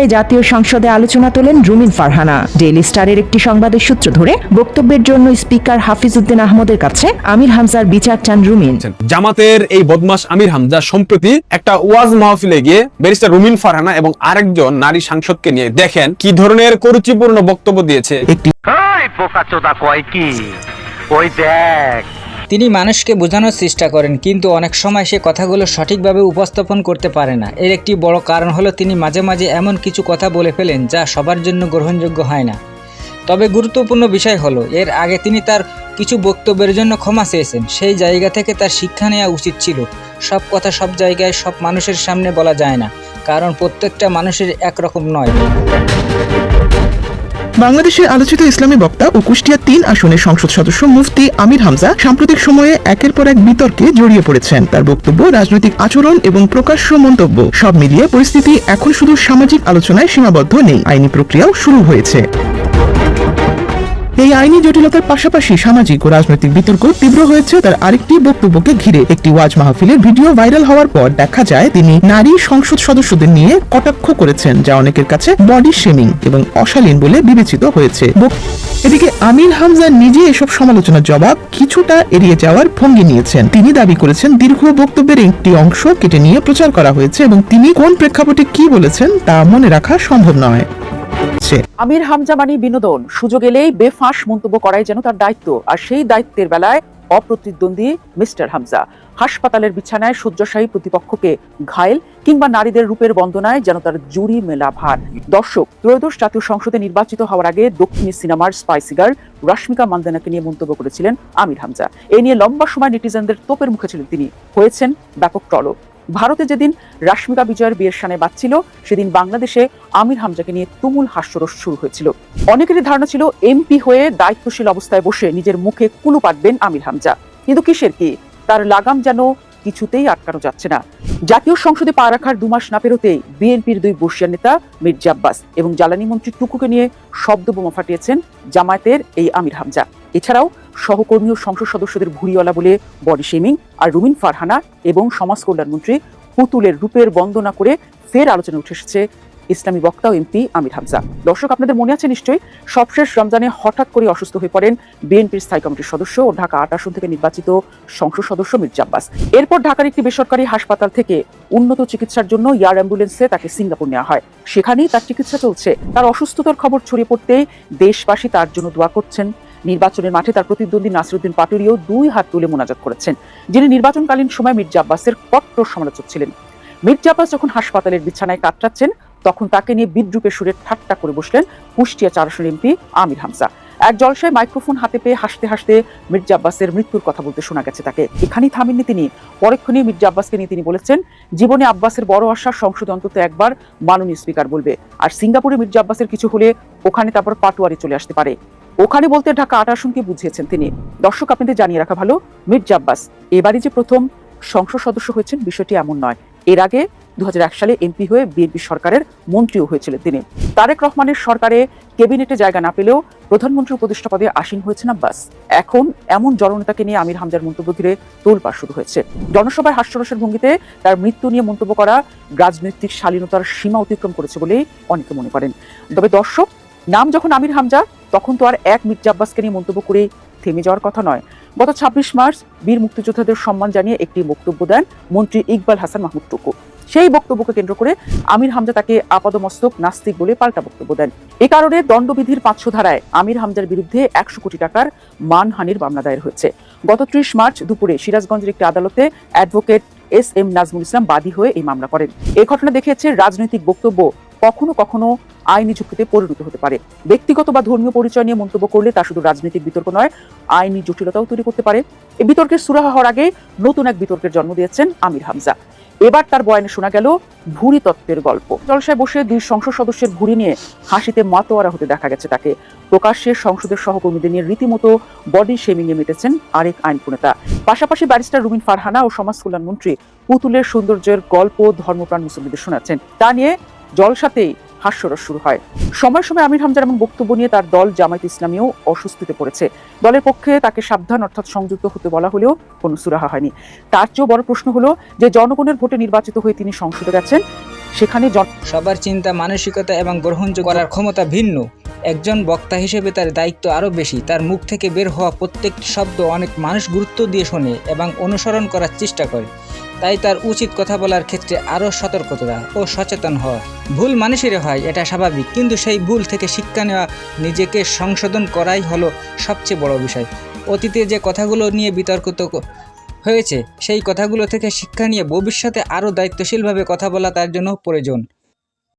বিষয়ে জাতীয় সংসদে আলোচনা তোলেন রুমিন ফারহানা। ডেইলি স্টারের একটি সংবাদের সূত্র ধরে বক্তব্যের জন্য স্পিকার হাফিজ উদ্দিন আহমদের কাছে আমির হামজার বিচার চান রুমিন। জামাতের এই বদমাশ আমির হামজা সম্প্রতি একটা ওয়াজ মাহফিলে গিয়ে ব্যারিস্টার রুমিন ফারহানা এবং আরেকজন নারী সাংসদকে নিয়ে দেখেন কি ধরনের কুরুচিপূর্ণ বক্তব্য দিয়েছে। তিনি মানুষকে বোঝানোর চেষ্টা করেন, কিন্তু অনেক সময় সে কথাগুলো সঠিকভাবে উপস্থাপন করতে পারে না। এর একটি বড় কারণ হলো তিনি মাঝে মাঝে এমন কিছু কথা বলে ফেলেন যা সবার জন্য গ্রহণযোগ্য হয় না। তবে গুরুত্বপূর্ণ বিষয় হলো এর আগে তিনি তার কিছু বক্তব্যের জন্য ক্ষমা চেয়েছেন। সেই জায়গা থেকে তার শিক্ষা নেওয়া উচিত ছিল। সব কথা সব জায়গায় সব মানুষের সামনে বলা যায় না, কারণ প্রত্যেকটা মানুষের একরকম নয়। বাংলাদেশের আলোচিত ইসলামী বক্তা ও কুষ্টিয়া ৩ আসনের সংসদ সদস্য মুফতি আমির হামজা সাম্প্রতিক সময়ে একের পর এক বিতর্কে জড়িয়ে পড়েছেন। তার বক্তব্য, রাজনৈতিক আচরণ এবং প্রকাশ্য মন্তব্য সব মিলিয়ে পরিস্থিতি এখন শুধু সামাজিক আলোচনায় সীমাবদ্ধ নেই, আইনি প্রক্রিয়াও শুরু হয়েছে। এই আইনি জটিলতার পাশাপাশি সামাজিক ও রাজনৈতিক বিতর্ক তীব্র হয়েছে তার আরেকটি বক্তব্যকে ঘিরে। একটি ওয়াজ মাহফিলের ভিডিও ভাইরাল হওয়ার পর দেখা যায় তিনি নারী সংসদ সদস্যদের নিয়ে কটাক্ষ করেছেন, যা অনেকের কাছে বডি শেমিং এবং অশালীন বলে বিবেচিত হয়েছে। এদিকে আমির হামজা নিজে এসব সমালোচনার জবাব কিছুটা এড়িয়ে যাওয়ার ভঙ্গি নিয়েছেন। তিনি দাবি করেছেন দীর্ঘ বক্তব্যের একটি অংশ কেটে নিয়ে প্রচার করা হয়েছে এবং তিনি কোন প্রেক্ষাপটে কি বলেছেন তা মনে রাখা সম্ভব নয়। আমির হামজা মানে বিনোদন, সুযোগ এলেই বেফাঁস মন্তব্য করাই যেন তার দায়িত্ব। আর সেই দায়িত্বের বেলায় অপ্রতিদ্বন্দ্বী মিস্টার হামজা হাসপাতালের বিছানায় শয্যাশায়ী প্রতিপক্ষকে ঘায়েল কিংবা নারীদের রূপের বন্দনায় যেন তার জুড়ি মেলা ভার। দর্শক, ত্রয়োদশ জাতীয় সংসদে নির্বাচিত হওয়ার আগে দক্ষিণী সিনেমার স্পাইসি গার্ল রাশমিকা মান্দানাকে নিয়ে মন্তব্য করেছিলেন আমির হামজা। এ নিয়ে লম্বা সময় নেটিজেনদের তোপের মুখে ছিলেন তিনি, হয়েছেন ব্যাপক ট্রলও। ভারতে যেদিন রাশমিকা বিজয়ের বিয়ের শানে বাজছিল, সেদিন বাংলাদেশে আমির হামজাকে নিয়ে তুমুল হাস্যরস শুরু হয়েছিল। অনেকেরই ধারণা ছিল এমপি হয়ে দায়িত্বশীল অবস্থায় বসে নিজের মুখে কুলু পাটবেন আমির হামজা, কিন্তু কিসের কি, তার লাগাম যেন কিছুতেই আটকানো যাচ্ছে না। জাতীয় সংসদে পা রাখার 2 মাস না পেরোতেই বিএনপির 2 বর্ষিয়ান নেতা মির্জা আব্বাস এবং জ্বালানি মন্ত্রী টুকুকে নিয়ে শব্দ বোমা ফাটিয়েছেন জামায়াতের এই আমির হামজা। এছাড়াও সহকর্মী ও সংসদ সদস্যদের ভুঁড়িওয়ালা বলে বডি শেমিং আর রুমিন ফারহানা এবং সমাজ কল্যাণ মন্ত্রী পুতুলের রূপের বন্দনা করে ফের আলোচনায় উঠে এসেছে ইসলামী বক্তা ও এমপি আমির হামজা। দর্শক, আপনাদের মনে আছে নিশ্চয়ই, সবশেষ রমজানে হঠাৎ করে অসুস্থ হয়ে পড়েন বিএনপির স্থায়ী কমিটির সদস্য ও ঢাকা 8 আসন থেকে নির্বাচিত সংসদ সদস্য মির্জা আব্বাস। এরপর ঢাকার একটি বেসরকারি হাসপাতাল থেকে উন্নত চিকিৎসার জন্য এয়ার অ্যাম্বুলেন্সে তাকে সিঙ্গাপুর নেওয়া হয়। সেখানেই তার চিকিৎসা চলছে। তার অসুস্থতার খবর ছড়িয়ে পড়তেই দেশবাসী তার জন্য দোয়া করছেন। নির্বাচনের মাঠে তার প্রতিদ্বন্দ্বী নাসিরউদ্দিন পাটোয়ারিও 2 হাত তুলে মোনাজাত করেছেন, যিনি নির্বাচনকালীন সময় মির্জা আব্বাসের কট্টর সমালোচক ছিলেন। মির্জা আব্বাস যখন হাসপাতালের বিছানায় কাতরাচ্ছেন, তখন তাকে নিয়ে বিদ্রূপের সুরে ঠাট্টা করে বসলেন কুষ্টিয়া 4 আসনের এমপি আমির হামজা। এক জলসায় মাইক্রোফোন হাতে পেয়ে হাসতে হাসতে মির্জা আব্বাসের মৃত্যুর কথা বলতে শোনা গেছে তাকে। এখানেই থামেননি তিনি, পরক্ষণে মির্জা আব্বাসকে নিয়ে তিনি বলেছেন, জীবনে আব্বাসের বড় আশা সংসদে অন্তত একবার মাননীয় স্পিকার বলবে, আর সিঙ্গাপুরে মির্জা আব্বাসের কিছু হলে ওখানে তারপর পাটোয়ারি চলে আসতে পারে। ওখানে বলতে ঢাকা 8 আসনকে বুঝিয়েছেন তিনি। দর্শক, আপনাদের জানিয়ে রাখা ভালো, মির্জা আব্বাস এবারই যে প্রথম সংসদ সদস্য হয়েছেন বিষয়টি এমন নয়। এর আগে 2001 সালে এমপি হয়ে বিএনপি সরকারের মন্ত্রীও হয়েছিলেন তিনি। তারেক রহমানের সরকারে ক্যাবিনেটে জায়গা না পেলেও প্রধানমন্ত্রী উপদেষ্টা পদে আসীন হয়েছেন আব্বাস। এখন এমন জননেতাকে নিয়ে আমির হামজার মন্তব্য ঘিরে তোলপাড় শুরু হয়েছে। জনসভায় হাস্যরসের ভঙ্গিতে তার মৃত্যু নিয়ে মন্তব্য করা রাজনৈতিক শালীনতার সীমা অতিক্রম করেছে বলেই অনেকে মনে করেন। তবে দর্শক, নাম যখন আমির হামজা, তখন তো আর এক মির্জা আব্বাসকে নিয়ে মন্তব্য করে থেমে যাওয়ার কথা নয়। গত 26 মার্চ বীর মুক্তিযোদ্ধাদের সম্মান জানিয়ে একটি বক্তব্য দেন মন্ত্রী ইকবাল হাসান মাহমুদ টুকু। সেই বক্তব্যকে কেন্দ্র করে আমির হামজা তাকে আপাদমস্তক নাস্তিক বলে পাল্টা বক্তব্য দেন। এ কারণে দণ্ডবিধির 500 ধারায় আমির হামজার বিরুদ্ধে 100 কোটি টাকার মানহানির মামলা দায়ের হয়েছে। গত 30 মার্চ দুপুরে সিরাজগঞ্জের একটি আদালতে অ্যাডভোকেট এস.এম. নাজমুল ইসলাম বাদী হয়ে এই মামলা করেন। এই ঘটনা দেখিয়েছে রাজনৈতিক বক্তব্য কখনো কখনো আইনি ঝুঁকিতে পরিণত হতে পারে। ব্যক্তিগত বা ধর্মীয় পরিচয় নিয়ে মন্তব্য করলে তা শুধু রাজনৈতিক বিতর্ক নয়, আইনি জটিলতাও তৈরি করতে পারে। এই বিতর্কের সুরাহা হওয়ার আগে নতুন এক বিতর্কের জন্ম দিয়েছেন আমির হামজা। এবার তার বয়ানে শোনা গেল ভুঁড়ি তত্ত্বের গল্প। জলসায় বসে 2 সংসদ সদস্যের ভুঁড়ি নিয়ে হাসিতে মাতোয়ারা হতে দেখা গেছে তাকে। প্রকাশ্যে সংসদের সহকর্মীদের নিয়ে রীতিমতো বডি শেমিং এ মেতেছেন আরেক আইন প্রণেতা। পাশাপাশি ব্যারিস্টার রুমিন ফারহানা ও সমাজ কল্যাণ মন্ত্রী পুতুলের সৌন্দর্যের গল্প ধর্মপ্রাণ মুসল্লিদের শোনাচ্ছেন। তা নিয়ে জলসাতেই হাস্যরস শুরু হয়। সময় সময় আমির হামজার এমন বক্তব্য নিয়ে তার দল জামায়াত ইসলামীও অস্বস্তিতে পড়েছে। দলের পক্ষে তাকে সাবধান অর্থাৎ সংযুক্ত হতে বলা হলেও কোনো সুরাহা হয়নি। তার চেয়েও বড় প্রশ্ন হলো যে জনগণের ভোটে নির্বাচিত হয়ে তিনি সংসদে গেছেন, সেখানে সবার চিন্তা, মানসিকতা এবং গ্রহণযোগ্য করার ক্ষমতা ভিন্ন। একজন বক্তা হিসেবে তার দায়িত্ব আরও বেশি। তার মুখ থেকে বের হওয়া প্রত্যেকটি শব্দ অনেক মানুষ গুরুত্ব দিয়ে শোনে এবং অনুসরণ করার চেষ্টা করে। তাই তার উচিত কথা বলার ক্ষেত্রে আরও সতর্কতা ও সচেতন হওয়া। ভুল মানুষেরই হয়, এটা স্বাভাবিক, কিন্তু সেই ভুল থেকে শিক্ষা নেওয়া, নিজেকে সংশোধন করাই হলো সবচেয়ে বড় বিষয়। অতীতে যে কথাগুলো নিয়ে বিতর্কিত হয়েছে সেই কথাগুলো থেকে শিক্ষা নিয়ে ভবিষ্যতে আরও দায়িত্বশীলভাবে কথা বলা তার জন্য প্রয়োজন।